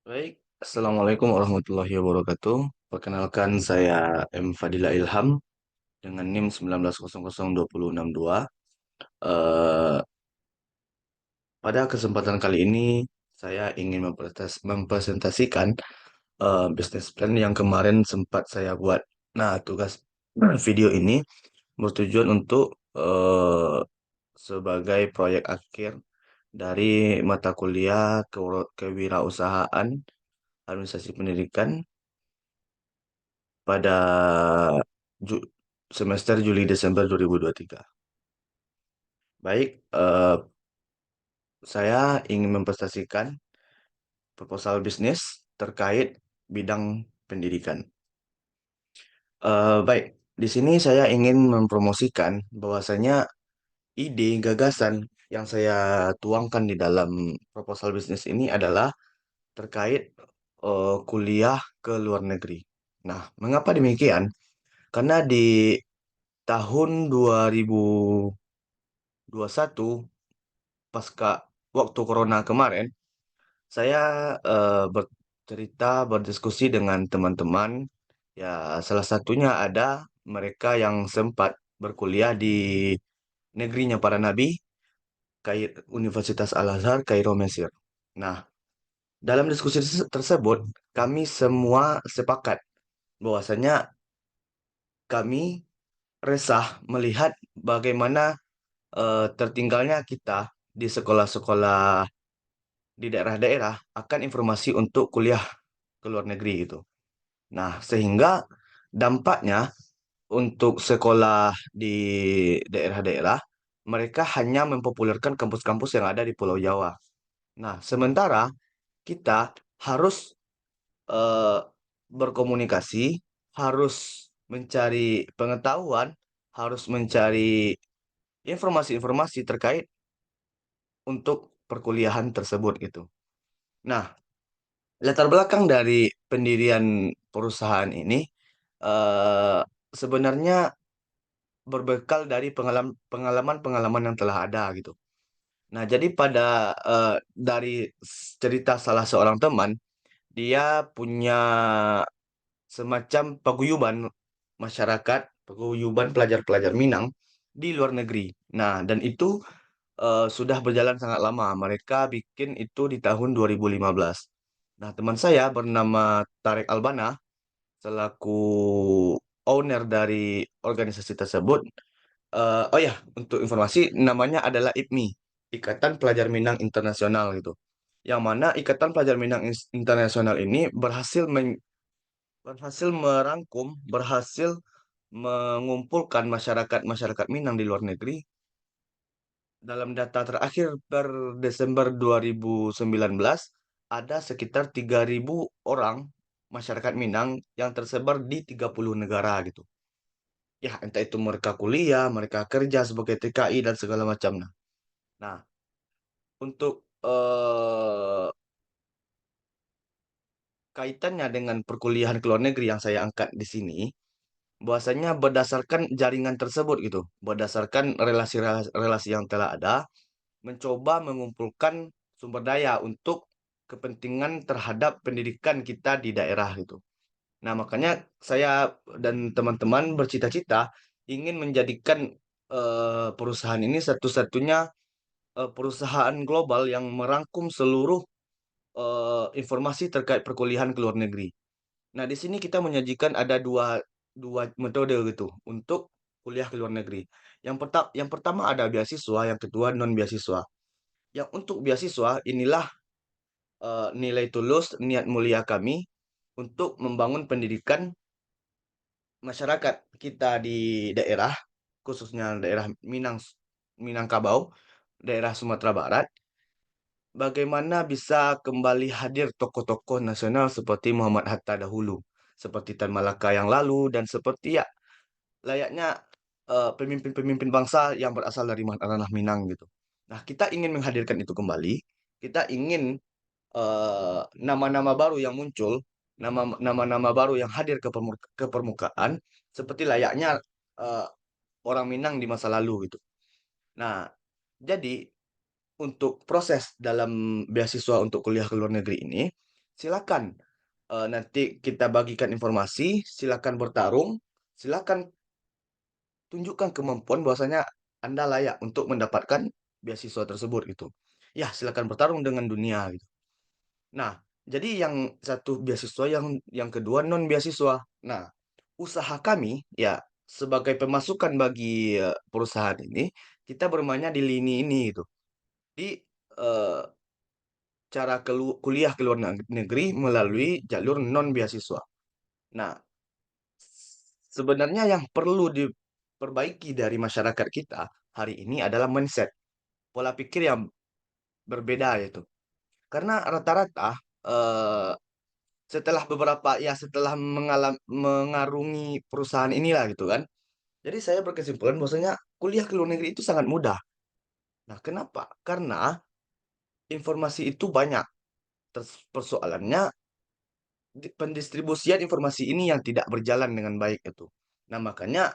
Baik, Assalamualaikum warahmatullahi wabarakatuh. Perkenalkan saya M. Fadila Ilham dengan NIM 19002062. Eh, Pada kesempatan kali ini saya ingin mempresentasikan bisnis plan yang kemarin sempat saya buat. Nah, tugas video ini bertujuan untuk sebagai proyek akhir dari mata kuliah kewirausahaan administrasi pendidikan pada Ju- semester Juli Desember 2023. Baik, saya ingin mempresentasikan proposal bisnis terkait bidang pendidikan. Baik, di sini saya ingin mempromosikan bahwasanya ide gagasan yang saya tuangkan di dalam proposal bisnis ini adalah terkait kuliah ke luar negeri. Nah, mengapa demikian? Karena di tahun 2021 pasca waktu corona kemarin, saya berdiskusi dengan teman-teman. Ya, salah satunya ada mereka yang sempat berkuliah di negerinya para nabi, Universitas Al-Azhar, Kairo, Mesir. Nah, dalam diskusi tersebut, kami semua sepakat bahwasanya kami resah melihat bagaimana tertinggalnya kita di sekolah-sekolah di daerah-daerah akan informasi untuk kuliah ke luar negeri gitu. Nah, sehingga dampaknya untuk sekolah di daerah-daerah, mereka hanya mempopulerkan kampus-kampus yang ada di Pulau Jawa. Nah, sementara kita harus eh, berkomunikasi, harus mencari pengetahuan, harus mencari informasi-informasi terkait untuk perkuliahan tersebut gitu. Nah, latar belakang dari pendirian perusahaan ini eh, sebenarnya berbekal dari pengalaman-pengalaman yang telah ada gitu. Nah, jadi dari cerita salah seorang teman, dia punya semacam paguyuban masyarakat, paguyuban pelajar-pelajar Minang di luar negeri. Nah, dan itu sudah berjalan sangat lama. Mereka bikin itu di tahun 2015. Nah, teman saya bernama Tarek Albana selaku owner dari organisasi tersebut. Oh ya, untuk informasi namanya adalah IPMI, Ikatan Pelajar Minang Internasional gitu. Yang mana Ikatan Pelajar Minang Internasional ini berhasil merangkum, berhasil mengumpulkan masyarakat-masyarakat Minang di luar negeri. Dalam data terakhir per Desember 2019, ada sekitar 3.000 orang masyarakat Minang yang tersebar di 30 negara gitu. Ya, entah itu mereka kuliah, mereka kerja sebagai TKI dan segala macamnya. Nah, untuk kaitannya dengan perkuliahan ke luar negeri yang saya angkat di sini, bahwasanya berdasarkan jaringan tersebut gitu, berdasarkan relasi-relasi yang telah ada, mencoba mengumpulkan sumber daya untuk kepentingan terhadap pendidikan kita di daerah gitu. Nah, makanya saya dan teman-teman bercita-cita ingin menjadikan perusahaan ini satu-satunya perusahaan global yang merangkum seluruh informasi terkait perkuliahan ke luar negeri. Nah, di sini kita menyajikan ada dua, dua metode gitu untuk kuliah ke luar negeri. Yang pertama ada beasiswa, yang kedua non beasiswa. Yang untuk beasiswa inilah nilai tulus, niat mulia kami untuk membangun pendidikan masyarakat kita di daerah, khususnya daerah Minangkabau, daerah Sumatera Barat. Bagaimana bisa kembali hadir tokoh-tokoh nasional seperti Muhammad Hatta dahulu, seperti Tan Malaka yang lalu, dan seperti ya layaknya pemimpin-pemimpin bangsa yang berasal dari ranah Minang gitu. Nah, kita ingin menghadirkan itu kembali. Kita ingin nama-nama baru yang muncul, nama-nama baru yang hadir ke permukaan, seperti layaknya eh, orang Minang di masa lalu gitu. Nah, jadi untuk proses dalam beasiswa untuk kuliah ke luar negeri ini, silakan nanti kita bagikan informasi, silakan bertarung, silakan tunjukkan kemampuan bahwasanya Anda layak untuk mendapatkan beasiswa tersebut gitu. Ya, silakan bertarung dengan dunia gitu. Nah, jadi yang satu beasiswa, yang kedua non beasiswa. Nah, usaha kami ya sebagai pemasukan bagi perusahaan ini, kita bermainnya di lini ini gitu. Di eh, cara kuliah ke luar negeri melalui jalur non beasiswa. Nah, sebenarnya yang perlu diperbaiki dari masyarakat kita hari ini adalah mindset, pola pikir yang berbeda itu. Karena rata-rata eh, setelah mengarungi perusahaan inilah gitu kan. Jadi saya berkesimpulan bahwasanya kuliah ke luar negeri itu sangat mudah. Nah, kenapa? Karena informasi itu banyak. Persoalannya pendistribusian informasi ini yang tidak berjalan dengan baik itu. Nah, makanya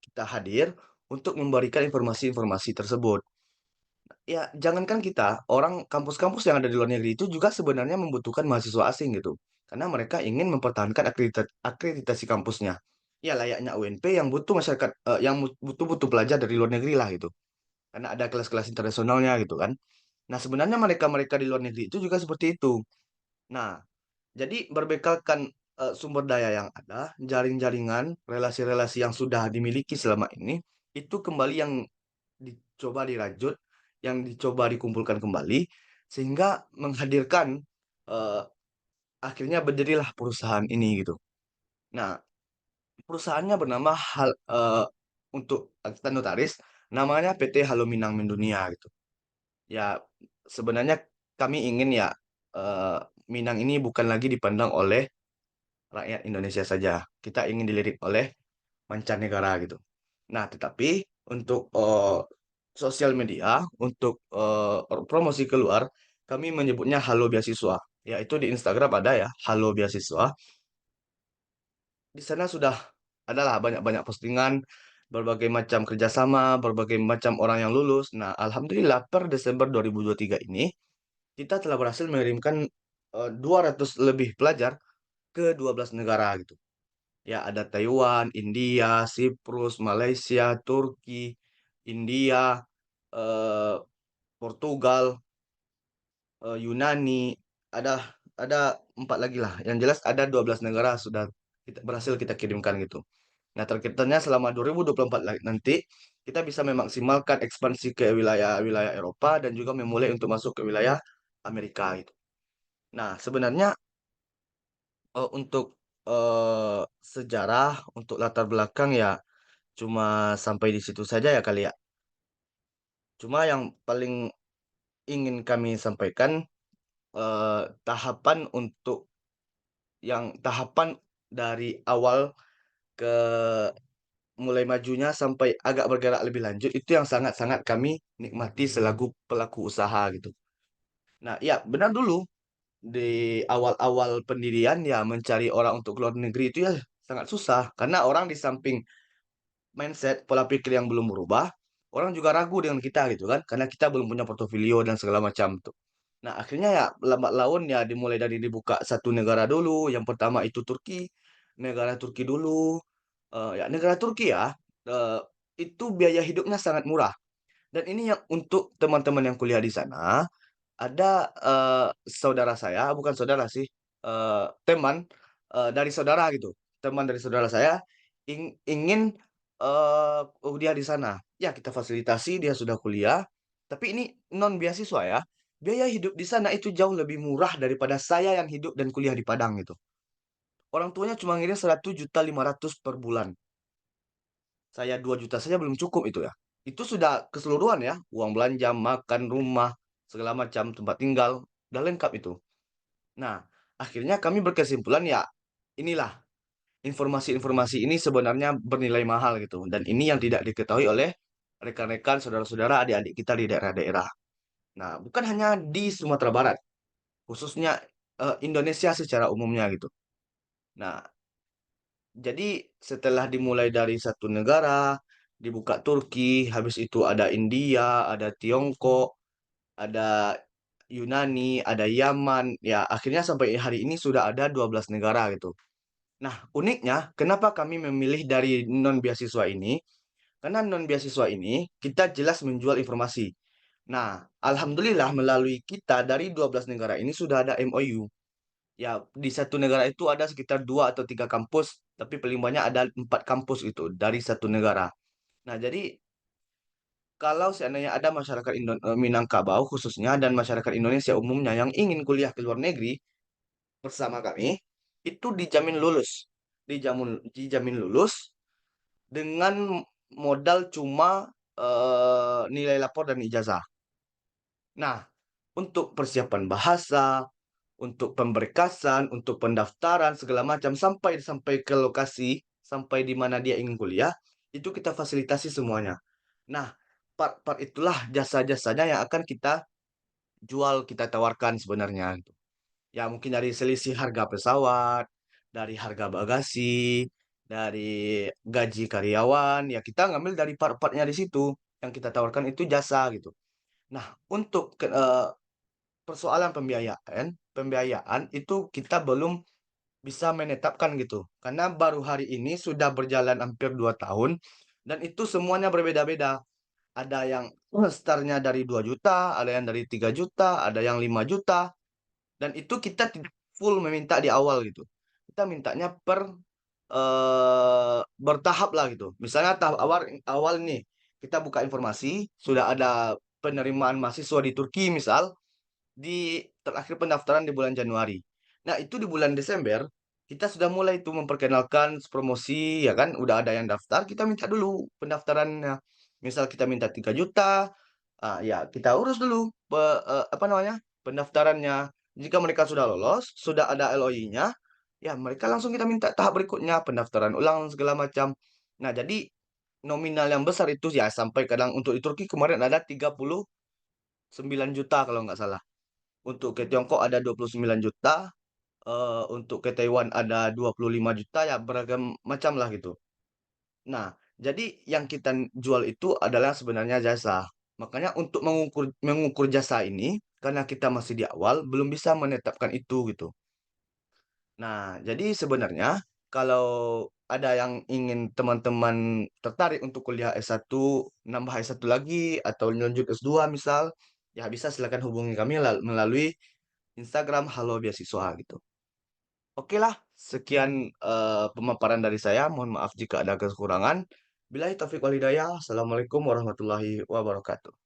kita hadir untuk memberikan informasi-informasi tersebut. Ya, jangankan kita, orang kampus-kampus yang ada di luar negeri itu juga sebenarnya membutuhkan mahasiswa asing gitu. Karena mereka ingin mempertahankan akreditasi kampusnya. Ya, layaknya UNP yang butuh masyarakat, yang butuh-butuh pelajar dari luar negeri lah gitu. Karena ada kelas-kelas internasionalnya gitu kan. Nah, sebenarnya mereka-mereka di luar negeri itu juga seperti itu. Nah, jadi berbekalkan sumber daya yang ada, jaring-jaringan, relasi-relasi yang sudah dimiliki selama ini, itu kembali yang dicoba dirajut, yang dicoba dikumpulkan kembali, sehingga menghadirkan eh, akhirnya berdirilah perusahaan ini gitu. Nah, perusahaannya bernama untuk akta notaris, namanya PT Halo Minang Mendunia gitu. Ya, sebenarnya kami ingin ya eh, Minang ini bukan lagi dipandang oleh rakyat Indonesia saja. Kita ingin dilirik oleh mancanegara gitu. Nah, tetapi untuk sosial media, untuk promosi keluar, kami menyebutnya Halo Beasiswa. Yaitu di Instagram ada ya, Halo Beasiswa. Di sana sudah adalah banyak-banyak postingan, berbagai macam kerjasama, berbagai macam orang yang lulus. Nah, Alhamdulillah per Desember 2023 ini, kita telah berhasil mengirimkan 200 lebih pelajar ke 12 negara gitu. Ya, ada Taiwan, India, Siprus, Malaysia, Turki, India, eh, Portugal, Yunani, ada empat lagi lah. Yang jelas ada 12 negara sudah berhasil kita kirimkan gitu. Nah, targetnya selama 2024 nanti kita bisa memaksimalkan ekspansi ke wilayah-wilayah Eropa dan juga memulai untuk masuk ke wilayah Amerika gitu. Nah, sebenarnya untuk sejarah, untuk latar belakang ya cuma sampai di situ saja ya kali ya. Cuma yang paling ingin kami sampaikan tahapan untuk tahapan dari awal ke mulai majunya sampai agak bergerak lebih lanjut itu yang sangat-sangat kami nikmati selaku pelaku usaha gitu. Nah, ya benar dulu di awal-awal pendirian ya mencari orang untuk keluar negeri itu ya sangat susah karena orang di samping mindset pola pikir yang belum berubah, orang juga ragu dengan kita gitu kan karena kita belum punya portofolio dan segala macam tuh. Nah, akhirnya ya lambat laun ya dimulai dari dibuka satu negara dulu. Yang pertama itu Turki, negara Turki dulu. Ya negara Turki ya eh, itu biaya hidupnya sangat murah. Dan ini yang untuk teman-teman yang kuliah di sana ada saudara saya, bukan saudara sih, teman dari saudara gitu. Teman dari saudara saya ingin kuliah di sana. Ya, kita fasilitasi dia sudah kuliah, tapi ini non beasiswa ya. Biaya hidup di sana itu jauh lebih murah daripada saya yang hidup dan kuliah di Padang gitu. Orang tuanya cuma ngirim 1.500.000 per bulan. Saya 2 juta saja belum cukup itu ya. Itu sudah keseluruhan ya, uang belanja, makan, rumah, segala macam, tempat tinggal, udah lengkap itu. Nah, akhirnya kami berkesimpulan ya, inilah informasi-informasi ini sebenarnya bernilai mahal gitu. Dan ini yang tidak diketahui oleh rekan-rekan, saudara-saudara, adik-adik kita di daerah-daerah. Nah, bukan hanya di Sumatera Barat, khususnya Indonesia secara umumnya gitu. Nah, jadi setelah dimulai dari satu negara, dibuka Turki, habis itu ada India, ada Tiongkok, ada Yunani, ada Yaman, ya akhirnya sampai hari ini sudah ada 12 negara gitu. Nah, uniknya kenapa kami memilih dari non beasiswa ini? Karena non beasiswa ini kita jelas menjual informasi. Nah, alhamdulillah melalui kita dari 12 negara ini sudah ada MOU. Ya, di satu negara itu ada sekitar 2 atau 3 kampus, tapi paling banyak ada 4 kampus itu dari satu negara. Nah, jadi kalau seandainya ada masyarakat Minangkabau khususnya dan masyarakat Indonesia umumnya yang ingin kuliah ke luar negeri bersama kami, itu dijamin lulus dengan modal cuma nilai lapor dan ijazah. Nah, untuk persiapan bahasa, untuk pemberkasan, untuk pendaftaran segala macam sampai sampai ke lokasi, sampai di mana dia ingin kuliah, itu kita fasilitasi semuanya. Nah, part-part itulah jasa-jasanya yang akan kita jual, kita tawarkan sebenarnya. Ya, mungkin dari selisih harga pesawat, dari harga bagasi, dari gaji karyawan, ya kita ngambil dari part-partnya di situ. Yang kita tawarkan itu jasa gitu. Nah, untuk persoalan pembiayaan, pembiayaan itu kita belum bisa menetapkan gitu. Karena baru hari ini sudah berjalan hampir 2 tahun dan itu semuanya berbeda-beda. Ada yang startnya dari 2 juta, ada yang dari 3 juta, ada yang 5 juta. Dan itu kita tidak full meminta di awal gitu. Kita mintanya bertahap lah gitu. Misalnya tahap awal awal nih kita buka informasi, sudah ada penerimaan mahasiswa di Turki misal, di terakhir pendaftaran di bulan Januari. Nah, itu di bulan Desember kita sudah mulai tuh memperkenalkan promosi ya kan, udah ada yang daftar, kita minta dulu pendaftarannya. Misal kita minta 3 juta, ya kita urus dulu apa namanya? Pendaftarannya. Jika mereka sudah lolos, sudah ada LOI-nya, ya mereka langsung kita minta tahap berikutnya, pendaftaran ulang segala macam. Nah, jadi nominal yang besar itu ya sampai kadang untuk di Turki kemarin ada 39 juta kalau nggak salah. Untuk ke Tiongkok ada 29 juta, untuk ke Taiwan ada 25 juta, ya beragam macam lah gitu. Nah, jadi yang kita jual itu adalah sebenarnya jasa. Makanya untuk mengukur mengukur jasa ini, karena kita masih di awal, belum bisa menetapkan itu gitu. Nah, jadi sebenarnya kalau ada yang ingin teman-teman tertarik untuk kuliah S1, nambah S1 lagi, atau lanjut S2 misal, ya bisa silakan hubungi kami melalui Instagram Halo Beasiswa gitu. Oke lah, sekian pemaparan dari saya. Mohon maaf jika ada kekurangan. Billahi taufiq wal hidayah. Assalamualaikum warahmatullahi wabarakatuh.